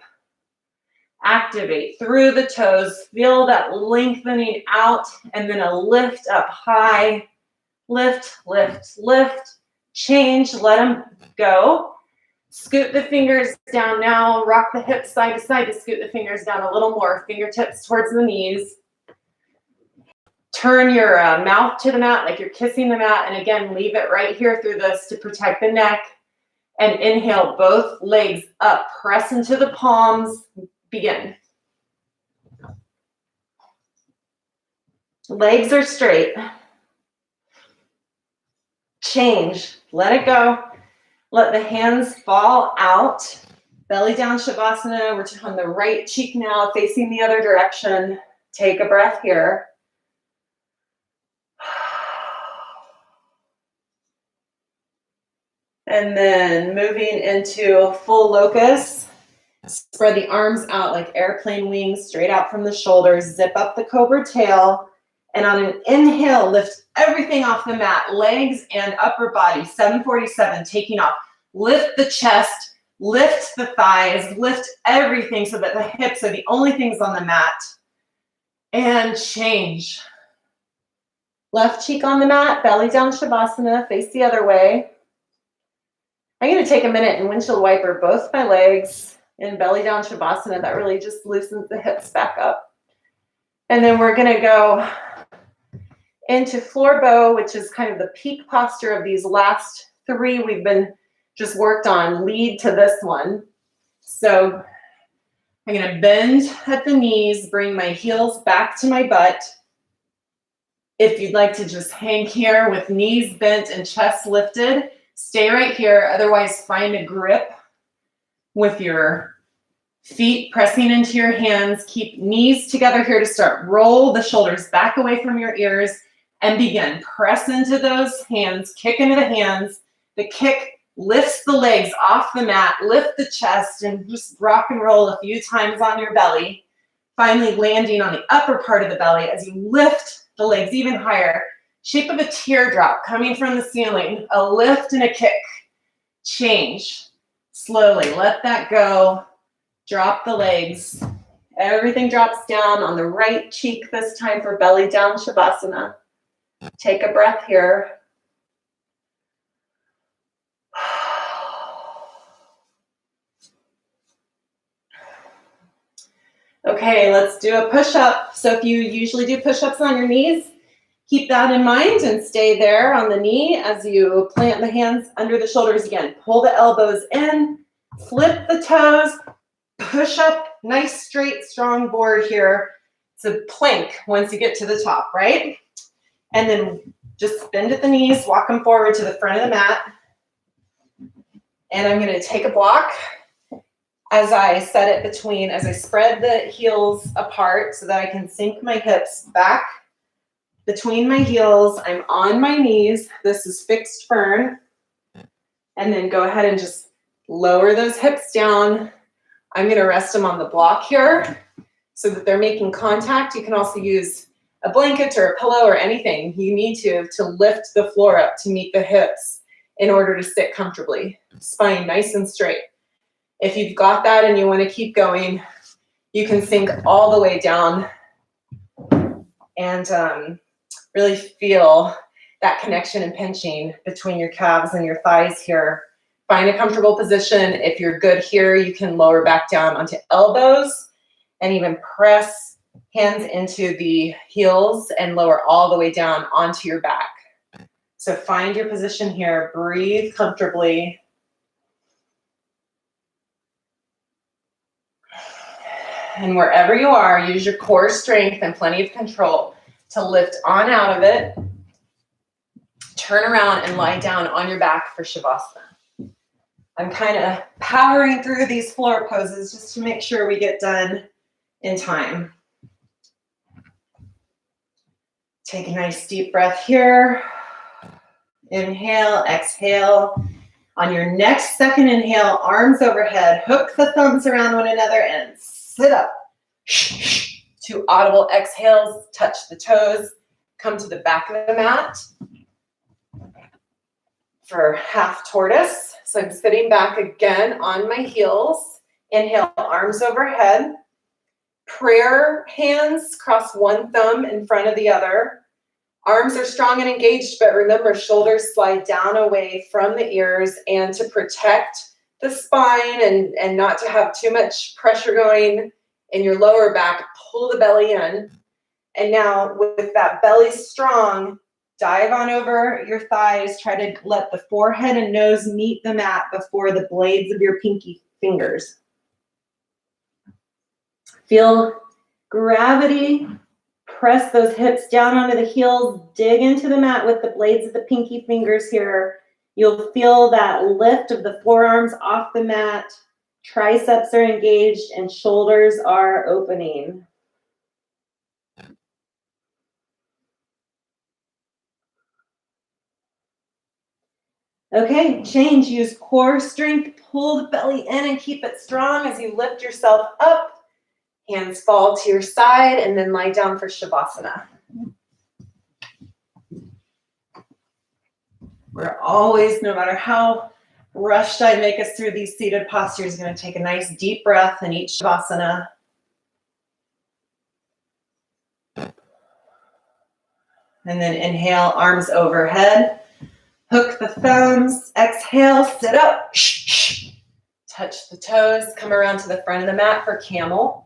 Activate through the toes. Feel that lengthening out, and then a lift up high. Lift, lift, lift. Change, let them go. Scoot the fingers down now. Rock the hips side to side to scoot the fingers down a little more. Fingertips towards the knees. Turn your mouth to the mat like you're kissing the mat. And again, leave it right here through this to protect the neck. And inhale, both legs up. Press into the palms. Begin. Legs are straight. Change. Let it go. Let the hands fall out. Belly down Shavasana. We're on the right cheek now, facing the other direction. Take a breath here. And then moving into full locust. Spread the arms out like airplane wings, straight out from the shoulders. Zip up the cobra tail. And on an inhale, lift everything off the mat. Legs and upper body. 747, taking off. Lift the chest. Lift the thighs. Lift everything so that the hips are the only things on the mat. And change. Left cheek on the mat. Belly down Shavasana. Face the other way. I'm going to take a minute and windshield wiper both my legs in belly down Shavasana. That really just loosens the hips back up. And then we're going to go into floor bow, which is kind of the peak posture of these last three we've been just worked on. Lead to this one. So I'm going to bend at the knees, bring my heels back to my butt. If you'd like to just hang here with knees bent and chest lifted, stay right here. Otherwise, find a grip with your feet pressing into your hands. Keep knees together here to start. Roll the shoulders back away from your ears and begin. Press into those hands. Kick into the hands. The kick lifts the legs off the mat. Lift the chest and just rock and roll a few times on your belly. Finally landing on the upper part of the belly as you lift the legs even higher. Shape of a teardrop coming from the ceiling. A lift and a kick. Change. Slowly let that go. Drop the legs. Everything drops down on the right cheek this time for belly down Shavasana. Take a breath here. Okay, let's do a push-up. So if you usually do push-ups on your knees, keep that in mind and stay there on the knee as you plant the hands under the shoulders again. Pull the elbows in, flip the toes, push up, nice straight strong board here. It's a plank once you get to the top, right? And then just bend at the knees, walk them forward to the front of the mat. And I'm going to take a block as I set it between, as I spread the heels apart so that I can sink my hips back between my heels. I'm on my knees. This is fixed firm. And then go ahead and just lower those hips down. I'm going to rest them on the block here so that they're making contact. You can also use a blanket or a pillow or anything you need to lift the floor up to meet the hips in order to sit comfortably. Spine nice and straight. If you've got that and you want to keep going, you can sink all the way down and really feel that connection and pinching between your calves and your thighs here. Find a comfortable position. If you're good here, you can lower back down onto elbows and even press hands into the heels and lower all the way down onto your back. So find your position here. Breathe comfortably. And wherever you are, use your core strength and plenty of control to lift on out of it. Turn around and lie down on your back for Shavasana. I'm kind of powering through these floor poses just to make sure we get done in time. Take a nice deep breath here. Inhale, exhale. On your next second inhale, arms overhead, hook the thumbs around one another and sit up. 2 audible exhales, touch the toes, come to the back of the mat for half tortoise. So I'm sitting back again on my heels. Inhale, arms overhead. Prayer hands, cross one thumb in front of the other. Arms are strong and engaged, but remember, shoulders slide down away from the ears, and to protect the spine and not to have too much pressure going in your lower back, pull the belly in. And now with that belly strong, dive on over your thighs. Try to let the forehead and nose meet the mat before the blades of your pinky fingers. Feel gravity. Press those hips down onto the heels. Dig into the mat with the blades of the pinky fingers here. You'll feel that lift of the forearms off the mat. Triceps are engaged and shoulders are opening. Okay, change. Use core strength. Pull the belly in and keep it strong as you lift yourself up. Hands fall to your side and then lie down for Shavasana. We're always, no matter how rushed I make us through these seated postures, going to take a nice deep breath in each Shavasana. And then inhale, arms overhead. Hook the thumbs. Exhale, sit up. Touch the toes. Come around to the front of the mat for camel.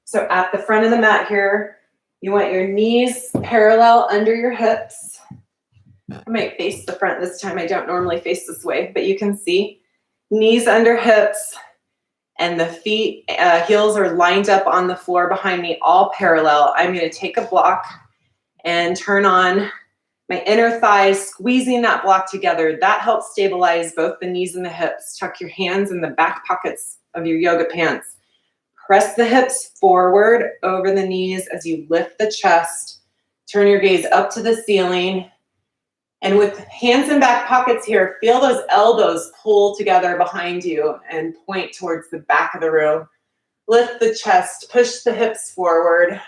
So at the front of the mat here, you want your knees parallel under your hips. I might face the front this time. I don't normally face this way, but you can see knees under hips and the feet, heels are lined up on the floor behind me, all parallel. I'm going to take a block and turn on my inner thighs, squeezing that block together. That helps stabilize both the knees and the hips. Tuck your hands in the back pockets of your yoga pants. Press the hips forward over the knees as you lift the chest. Turn your gaze up to the ceiling. And with hands in back pockets here, feel those elbows pull together behind you and point towards the back of the room. Lift the chest, push the hips forward.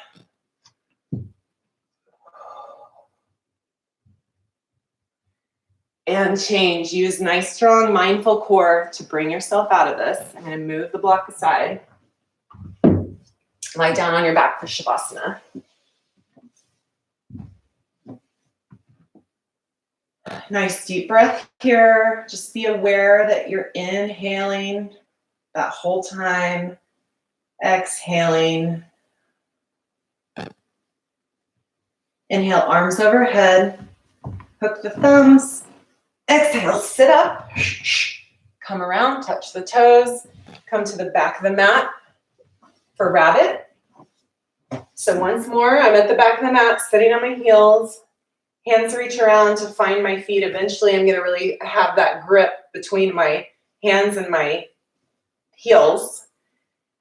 And change. Use nice, strong, mindful core to bring yourself out of this. I'm going to move the block aside. Lie down on your back for Shavasana. Nice deep breath here. Just be aware that you're inhaling that whole time. Exhaling. Inhale, arms overhead. Hook the thumbs. Exhale, sit up. Come around, touch the toes. Come to the back of the mat for rabbit. So once more, I'm at the back of the mat, sitting on my heels. Hands reach around to find my feet. Eventually, I'm going to really have that grip between my hands and my heels.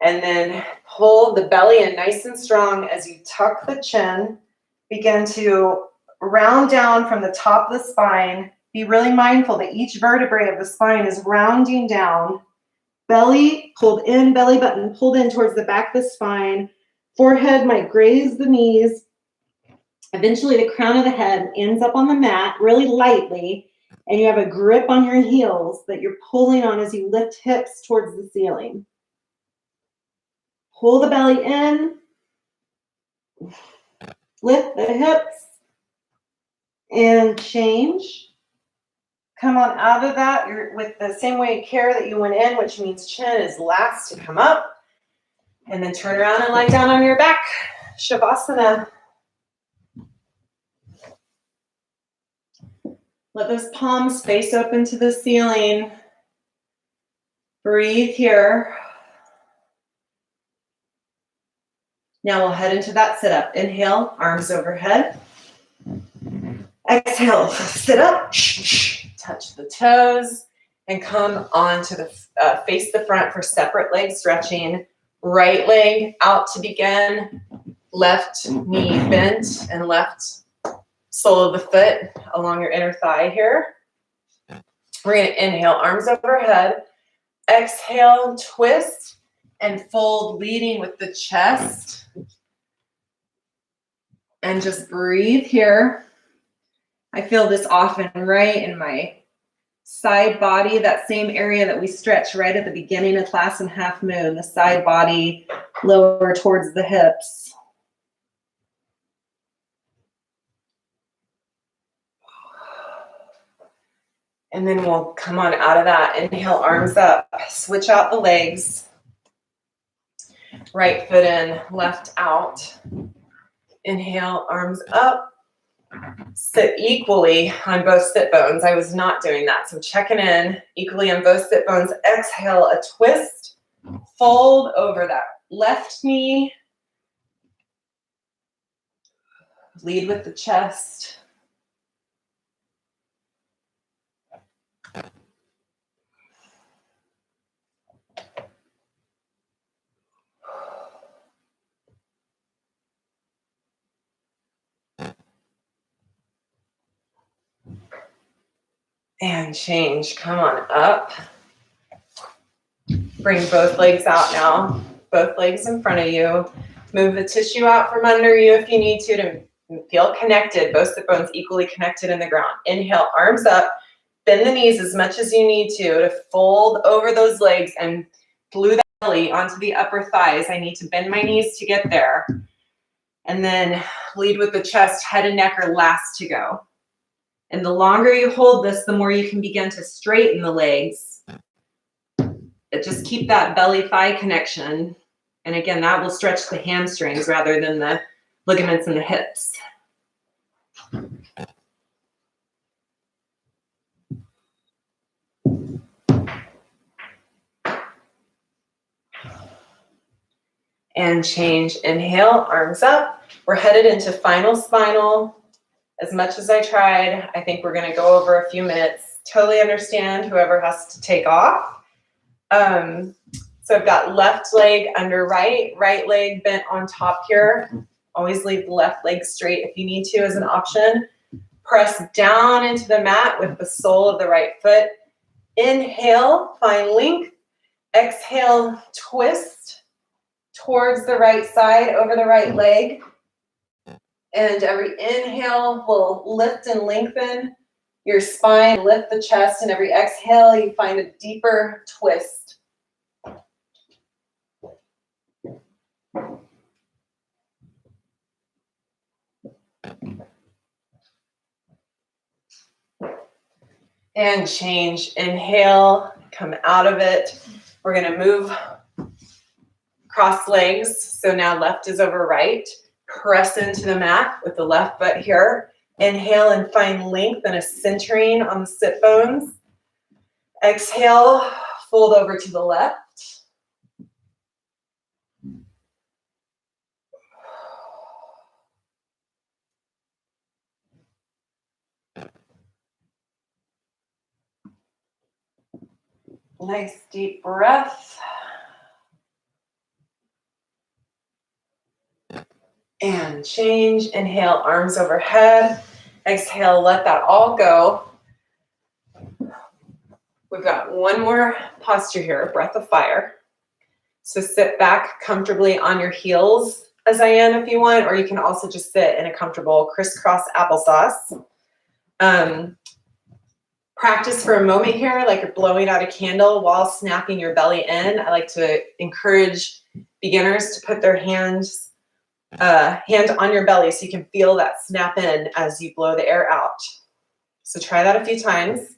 And then pull the belly in nice and strong as you tuck the chin. Begin to round down from the top of the spine. Be really mindful that each vertebrae of the spine is rounding down. Belly pulled in, belly button pulled in towards the back of the spine. Forehead might graze the knees. Eventually, the crown of the head ends up on the mat really lightly, and you have a grip on your heels that you're pulling on as you lift hips towards the ceiling. Pull the belly in. Lift the hips. And change. Come on out of that. You're with the same way of care that you went in, which means chin is last to come up. And then turn around and lie down on your back. Shavasana. Let those palms face open to the ceiling. Breathe here. Now we'll head into that sit-up. Inhale, arms overhead. Exhale, sit up. Touch the toes and come on to the face the front for separate leg stretching. Right leg out to begin. Left knee bent and left sole of the foot along your inner thigh here. We're going to inhale, arms overhead. Exhale, twist and fold, leading with the chest. And just breathe here. I feel this often right in my side body, that same area that we stretch right at the beginning of class in half moon, the side body lower towards the hips. And then we'll come on out of that. Inhale, arms up. Switch out the legs. Right foot in, left out. Inhale, arms up. Sit equally on both sit bones. I was not doing that, so checking in equally on both sit bones. Exhale, a twist. Fold over that left knee. Lead with the chest. And change. Come on up. Bring both legs out now. Both legs in front of you. Move the tissue out from under you if you need to feel connected. Both sit bones equally connected in the ground. Inhale, arms up. Bend the knees as much as you need to fold over those legs and glue the belly onto the upper thighs. I need to bend my knees to get there. And then lead with the chest, head and neck are last to go. And the longer you hold this, the more you can begin to straighten the legs. But just keep that belly-thigh connection. And again, that will stretch the hamstrings rather than the ligaments in the hips. And change. Inhale, arms up. We're headed into final spinal. As much as I tried, I think we're going to go over a few minutes. Totally understand whoever has to take off. So I've got left leg under right leg bent on top here. Always leave the left leg straight if you need to as an option. Press down into the mat with the sole of the right foot. Inhale, find length. Exhale, twist towards the right side over the right leg. And every inhale will lift and lengthen your spine, lift the chest, and every exhale you find a deeper twist. And change. Inhale, come out of it. We're going to move cross legs. So now left is over right. Press into the mat with the left foot here. Inhale and find length and a centering on the sit bones. Exhale, fold over to the left. Nice deep breath. And change. Inhale, arms overhead. Exhale, let that all go. We've got one more posture here, breath of fire. So sit back comfortably on your heels as I am if you want, or you can also just sit in a comfortable crisscross applesauce. Practice for a moment here, like you're blowing out a candle while snapping your belly in. I like to encourage beginners to put their hands hand on your belly so you can feel that snap in as you blow the air out. So try that a few times.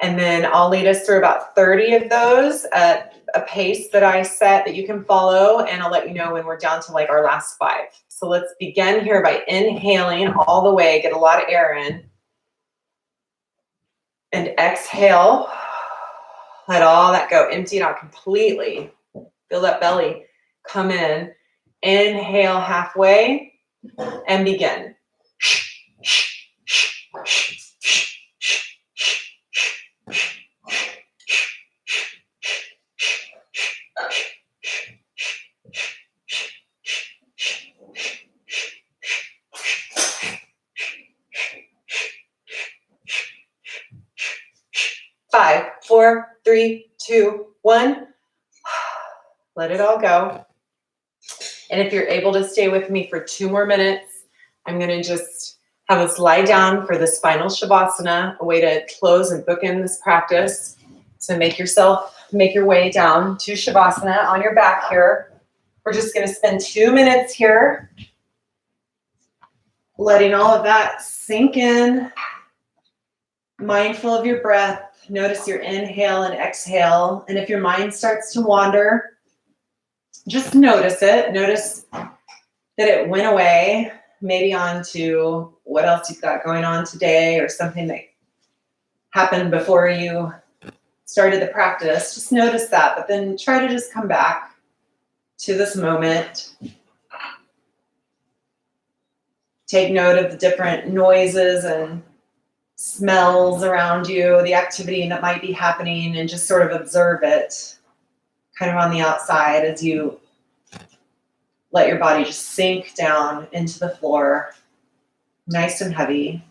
And then I'll lead us through about 30 of those at a pace that I set that you can follow, and I'll let you know when we're down to like our last 5. So let's begin here by inhaling all the way, get a lot of air in. And exhale, let all that go, empty it out completely. Feel that belly come in. Inhale halfway and begin. 5, 4, 3, 2, 1. Let it all go. And if you're able to stay with me for 2 more minutes, I'm going to just have us lie down for this final Shavasana, a way to close and bookend this practice. So make your way down to Shavasana on your back here. We're just going to spend 2 minutes here, letting all of that sink in, mindful of your breath. Notice your inhale and exhale. And if your mind starts to wander, just notice it. Notice that it went away, maybe on to what else you've got going on today or something that happened before you started the practice. Just notice that, but then try to just come back to this moment. Take note of the different noises and smells around you, the activity that might be happening, and just sort of observe it kind of on the outside as you let your body just sink down into the floor, nice and heavy.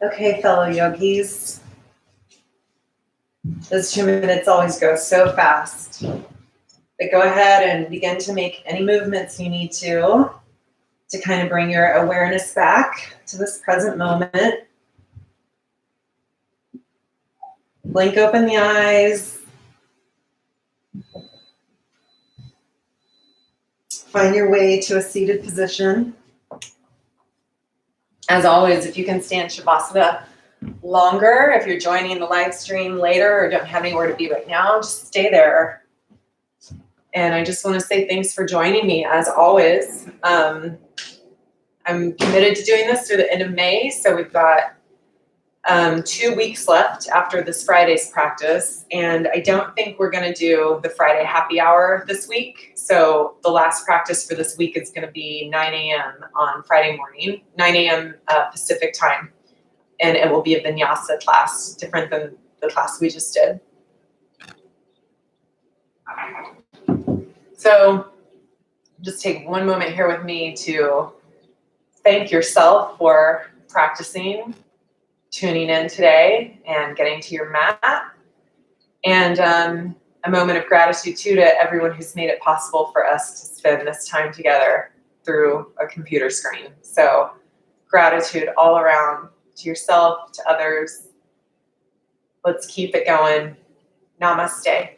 Okay, fellow yogis, those 2 minutes always go so fast. But go ahead and begin to make any movements you need to kind of bring your awareness back to this present moment. Blink open the eyes. Find your way to a seated position. As always, if you can stay in Shavasana longer, if you're joining the live stream later or don't have anywhere to be right now, just stay there. And I just want to say thanks for joining me, as always. I'm committed to doing this through the end of May, so we've got 2 weeks left after this Friday's practice, and I don't think we're going to do the Friday happy hour this week. So the last practice for this week is going to be 9 a.m. on Friday morning, 9 a.m. Pacific time, and it will be a vinyasa class, different than the class we just did. So just take one moment here with me to thank yourself for practicing, tuning in today, and getting to your mat. And a moment of gratitude, too, to everyone who's made it possible for us to spend this time together through a computer screen. So gratitude all around, to yourself, to others. Let's keep it going. Namaste.